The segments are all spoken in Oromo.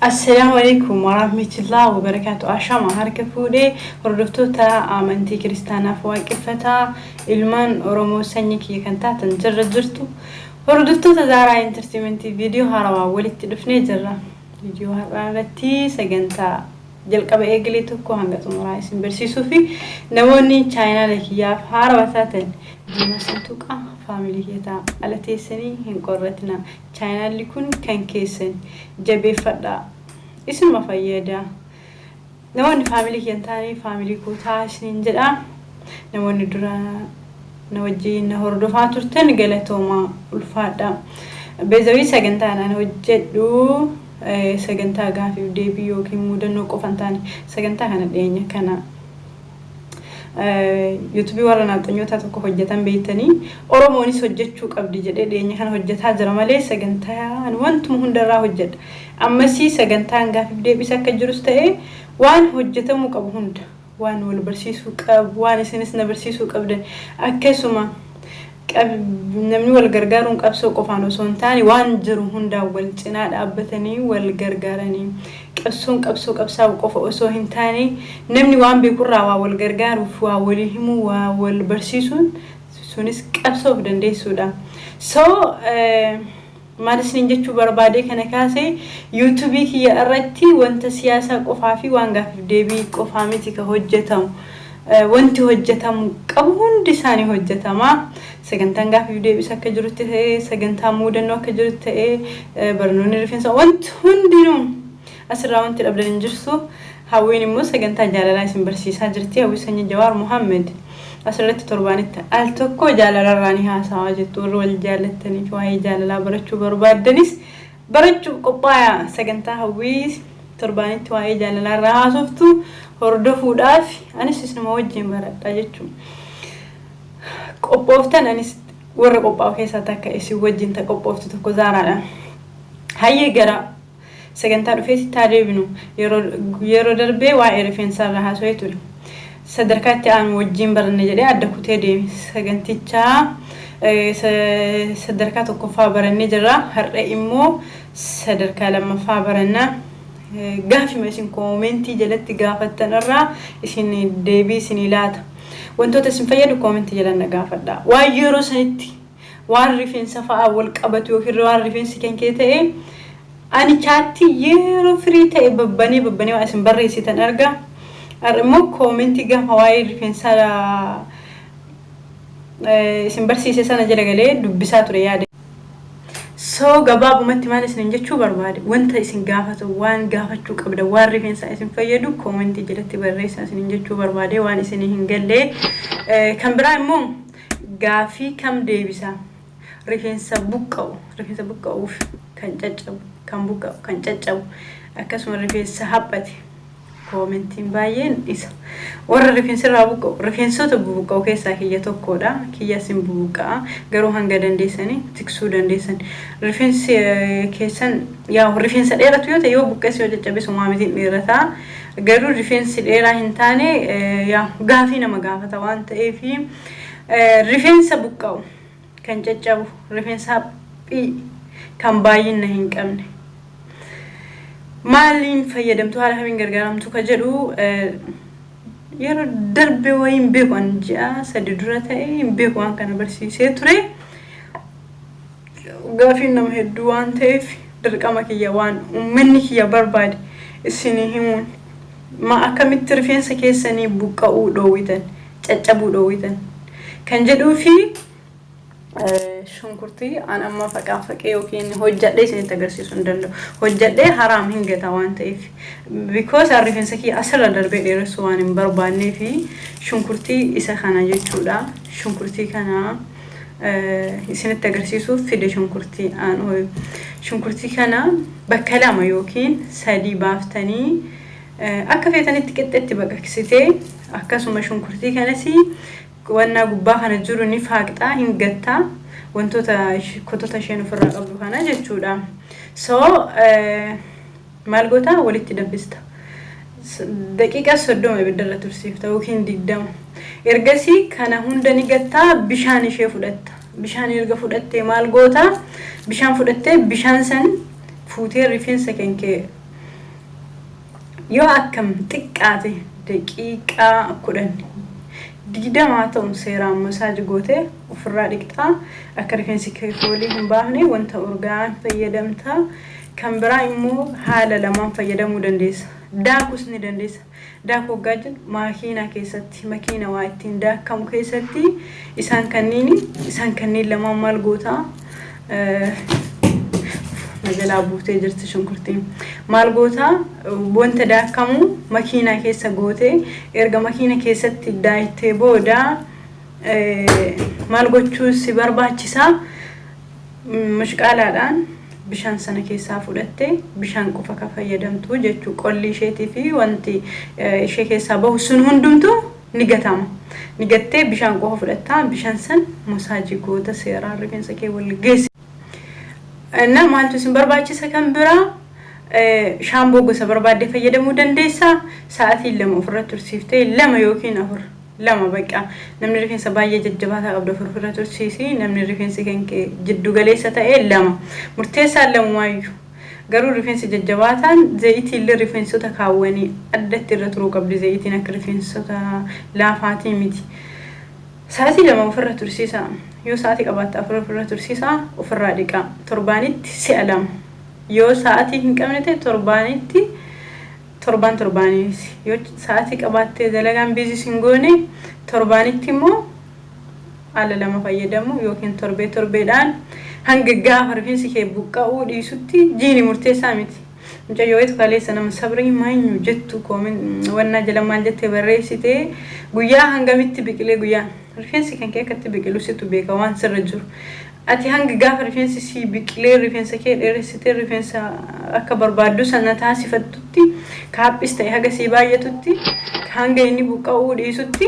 السلام عليكم ورحمة الله وبركاته. أشام هارك فودي هردفتوتا آمنتي كريستانا فواقفتا إلمان أورومو سنيك يكنتا تنجرد جرتو هردفتوتا دارا انترتيمنتي فيديو هاروا ولت دفني جرا فيديو هارالتي سجنتا جلقة بإيجليتو كو هنگتو مرايسين برسيسو في نموني چاينا لكياف هاروا تاتن ديما سنتوكا فاميلي كيتا على تيسني هنقرتنا چاينا لكون كان كيسن جبي فدا اسم مفيدا نموني فاميلي كينتاني فاميلي كوتاش ننجدا نموني درا نوجي نهردو فاتورتن غلطوما الفادا بيزوي سجنتانا نوجدو سجنتا غافي ديبيو كيمودنو قفنتاني سجنتا كان دينيا كان يوتيوب ورنا تنيوتا تكو حجتان بيتني اوروموني سوجچو قبدي جده دينيا كان حجتا جرمالي سجنتا ان وانتم هندرا حجت امسي سجنتان غافي ديبيسا كجرستاي وان حجتمو قبهند وان ول برسيسو قب وان سنس نبرسيسو قبد اكسما namni wal gargaaruun qabsoo qofaan osoo hin taane waan jiru hunda wal cinaa dhaabbatanii wal gargaaranii qabsoo qabsaa qofa osoo hin taane namni waan beekurraa waa wal gargaaruuf waa wal himu waa wal barsiisuun sunis qabsoof dandeessuudha. So maalisni jechuu barbaade kana kaasee YouTube kiyya irratti wanta siyaasa qofaa fi waan gaafif deebii qofaa miti ka hojjetamu wanti hojjetamu qabu hundi isaanii hojjetama. سجنتان قاف يودي بس كجرت هي سجنتان مودن كجرت هي برنوني رفينسا وانت هندينو أسرع وانت قبل نجرسو هاويني مو سجنتان جالا اسم برسيس هجرتي أو سني جوار محمد أسرعت تربانت ألتوكو جالا راني ها سواجت ورول جالتني شوي جالا لا برشو برباد دنيس برشو قبايا سجنتان هاويس تربانت شوي جالا لا راها شفتو هردفو دافي أنا سيسمع وجهي برد أجتشو قبوفتن أنيس ورق قباو كيسا تاكا إسي وجين تا قبوفتو تكو زارانا هاي جرا سجنتان فيتي تاريبنو يرو دربي وعيري فين سارها سويتو سدركاتي عن وجين برنجري عدكو تيدي سجنتيتشا سدركاتو كفا برنجرا هرئ إمو سدركا لما فا برنا قافي ماشين كومنتي جلتي قافتن الرا إسين ديبي سنيلات وانتو تسمفيدو كومنت جلنا قافدا وايرو سنتي وارفين صفا اول قبت وكر وارفين سكن كيته اني چاتي يرو فري تي ببني واسم بري سيتن ارغا ارمو كومنت غا وايرفين سارا اسم برسي سنه جلغله دبساتو رياده سو غبابو متمانس ننجچو برباد وانتا اسن غافتو وان غافتو قبدا وارفين سا اسن فيدو كومنت جلتي بريسا اسن ننجچو برباد وان اسن هنگله كامبراي مو غافي كام ديبيسا رفين سبوكو كان چچو كان بوكو كان چچو اكاسم رفين سحبتي كومنتين باين إسا ور رفين سرابوكو رفين سوتو بوكو كيسا كيا توكودا كيا سيمبوكا غرو هانغا دنديسني تكسو دنديسن رفين كيسن يا رفين سديرا تويوتا يو بوكاسيو جچبسو مامتين ميرتا غرو رفين سديرا هنتاني يا غافينا مغافتا وانت في رفين سبوكو كان چچو رفين سابي كان باين نهين قمني مالين فيدمتو على همين غرغرامتو كجدو يرو دربي وين بيكون جا سددرتاي بيكون كان برسيسه تري غافينا مهدوان تيف درقامك يوان ومنك يا برباد السنين ما اكمت رفين سكيسني بوقاو دويتن چچبو دويتن كان جدو في شنكرتي أنا ما فكافك يوكين هجّة ليس نتجرسي سندلو هجّة ليه حرام هنجة توان تيف because عارفين سكي أصل دربي لرسوان برباني في شنكرتي إسخانة جتولا شنكرتي كنا إسن التجرسي سو في ده شنكرتي أنا شنكرتي كنا بكلام يوكين سادي بافتني أكفيتني تكتت بقى كسيتي أكاسو شنكرتي كنا سي وانا قباها نجروني فاقتا هنجتا وانتو كتوتا شينو فرق قبلو كانا جتشودا سو مالغوتا وليت دبستا دقيقة صدوم بدرة ترسيفتا وكين ديدام إرغسي كانا هندني قتا بشاني شي فودتا بشاني إرغا مالغوتا بشان فودتا بشان سن فوتي ريفين سكن كي yoo akkam xiqqaate daqiiqaa 10 digdamaa ta'u seeraan masaaj goote ofirraa dhiqxaa akka rifeensi kee foolii hin baafne wanta urgaan fayyadamta kan biraa immoo haala lamaan fayyadamuu dandeessa daakus ni dandeessa daakuu gaajin makiina keessatti makiina waa ittiin daakamu keessatti isaan kanniin lamaan maal goota majalaa buutee jirti shunkurtiin maal goota wanta daakamu makiina keessa goote erga makiina keessatti daayitee booda maal gochuu si barbaachisa mashqaalaadhaan bishaan sana keessaa fudhatte bishaan qofa ka fayyadamtu jechuu qolli isheetii fi wanti ishee keessaa bahu sun hundumtu ni gatama ni gattee bishaan qofa fudhatta bishaan san masaajii goota seeraan rifeensa kee wal geessi na maaltu sin barbaachisa kan biraa shaamboo gosa barbaadde fayyadamuu dandeessa sa'aatii 2 ofirra tursiiftee 2 yookiin 4 lama baqa namni rifeensa baay'ee jajjabaataa qabdu ofirra tursiisi namni rifeensi kee jiddu galeessa ta'e 2 murteessaa lamaayyuu garuu rifeensi jajjabaataan zayitii illee rifeensota kaawwanii addatti irra turuu qabdi zayitiin akka rifeensota laafaatii miti sa'aatii 2 ofirra tursiisa yoo sa'aatii qabaatta ofirra tursiisa ofirraa dhiqa torbaanitti si'a 2 yoo sa'aatii hin qabne ta'e torbaanitti torbaaniis yoo sa'aatii qabaattee dalagaan biizisiin goone torbaanitti immoo ala lama fayyadamu yookiin torbeedhaan hanga gaafa rifeensi kee buqqa'uu dhiisutti jiini murteessaa miti mucayyoo itti kaleessa nama sabrii maanyu jettu koomin wannaa jala maal jettee barreessite guyyaa hangamitti biqilee guyyaa rifeensi kan kee akkatti biqilu situ beeka waan sirra jiru ati hanga gaafa rifeensi si biqilee rifeensa kee dheeressitee rifeensa akka barbaaddu sana taasifattutti kaaphis ta'e haga si baay'atutti hanga inni buqqa'uu dhiisutti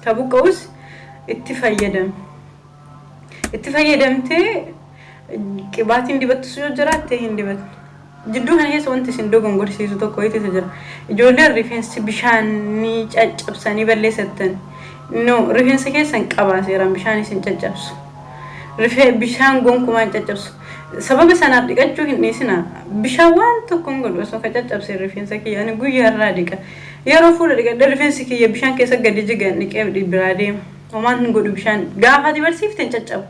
ka buqqa'us itti fayyadamtee qibaatiin dibattus yoo jiraatte hin dibattu jidduu kana keessa wanti isin dogongorsiisu tokko itti jira ijoolleen rifeensi bishaanii caccabsanii balleessatan no rifeensa keessan qabaa seeraan bishaan isin caccabsu bishaan gonkumaan caccabsu sababa sanaaf dhiqachuu hin dhiisina bishaan waan tokkoon godhu osoo ka caccabse rifeensa kiyya ani guyyaarraa dhiqa yeroo fuula dhiqadhe rifeensi kiyya bishaan keessa gadi jigan dhiqee biraa deema homaan hin godhu bishaan gaafa dibarsiifteen caccabu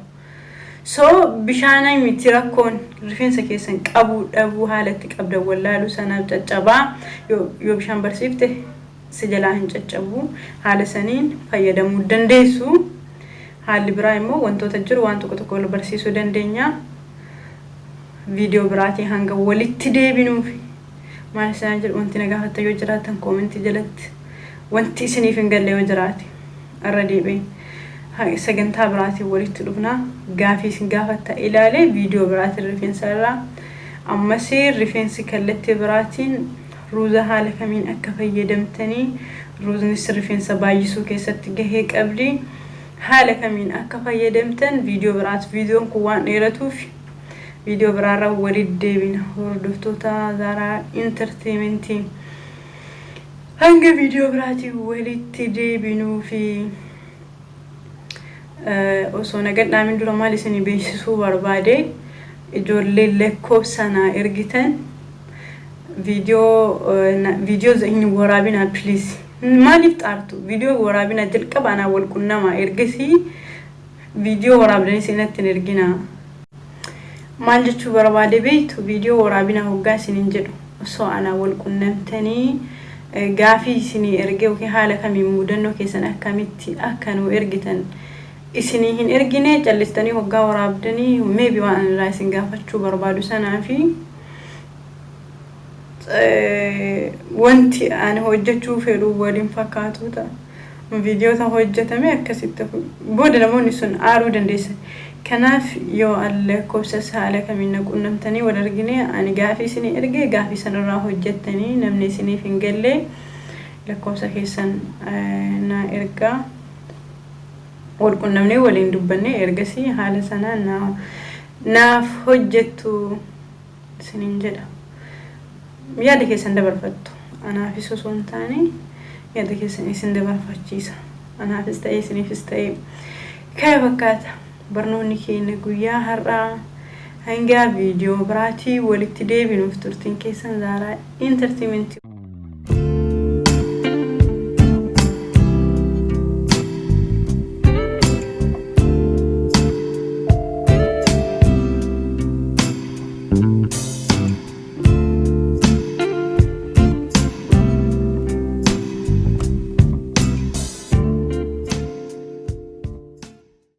so bishaan miti rakkoon rifeensa keessan qabuu dhabuu haalatti qabda wallaaluu sanaaf caccabaa yoo bishaan barsiifte si jalaa hin caccabu haala saniin fayyadamuu dandeessu haalli biraa immoo wantoota jiru waan tokko wal barsiisuu dandeenya viidiyoo biraatii hanga walitti deebinuuf maal isaan jedhu wanti na gaafatta yoo jiraatan koomentii jalatti wanti isiniif hin galle yoo jiraate arra deebiin sagantaa biraatii walitti dhufna gaafii isin gaafatta ilaalee viidiyoo biraatii rifeensa irraa ammas rifeensi kallattii biraatiin ruuza haala kamiin akka fayyadamtanii ruuznis rifeensa baay'isuu keessatti gahee qabdi haala kamiin akka fayyadamtan viidiyoo biraat viidiyoon kun waan dheeratuuf viidiyoo biraarra walitti deebina hordoftoota Zara Entertainmentii hanga viidiyoo biraatii walitti deebinuu fi osoo nagadhaamin dura maal isinii beeksisuu barbaade ijoollee lakkoofsanaa ergitan viidiyoo hin waraabinaa please maaliif xaartu viidiyoo waraabina jalqaba ana wal qunnama ergasii viidiyoo waraabdanii sinatti ergina maal jechuu barbaade beektu viidiyoo waraabina hoggaa isiniin jedhu osoo ana wal qunnamtanii gaafii isinii erge yookiin haala kamiin mudannoo keessan akkamitti akka nu ergitan isinii hin ergine callistanii hoggaa waraabdanii maybe waan irraa isin gaafachuu barbaadu sanaa fi wanti ani hojjechuu fedhu waliin fakkaatu ta'a viidiyoo ta hojjetame akkasitti booda namoonni sun aaruu dandeessan kanaaf yoo lakkoofsa haala kamiin qunnamtanii wal argine ani gaafii isinii erge gaafii sanarraa hojjettanii namni isiniif hin galle lakkoofsa keessan na ergaa wal qunnamnee waliin dubbanne ergasii haala sanaa naaf hojjettu isiniin jedha yaada keessan dabarfattu anaafis osoo hin taane yaada keessan isin dabarfachiisa anaafis ta'ee isiniifis ta'ee kaya fakkaata barnoonni keenya guyyaa har'aa hanga viidiyoo biraatii walitti deebinuuf turtiin keessan Zara Entertainmentii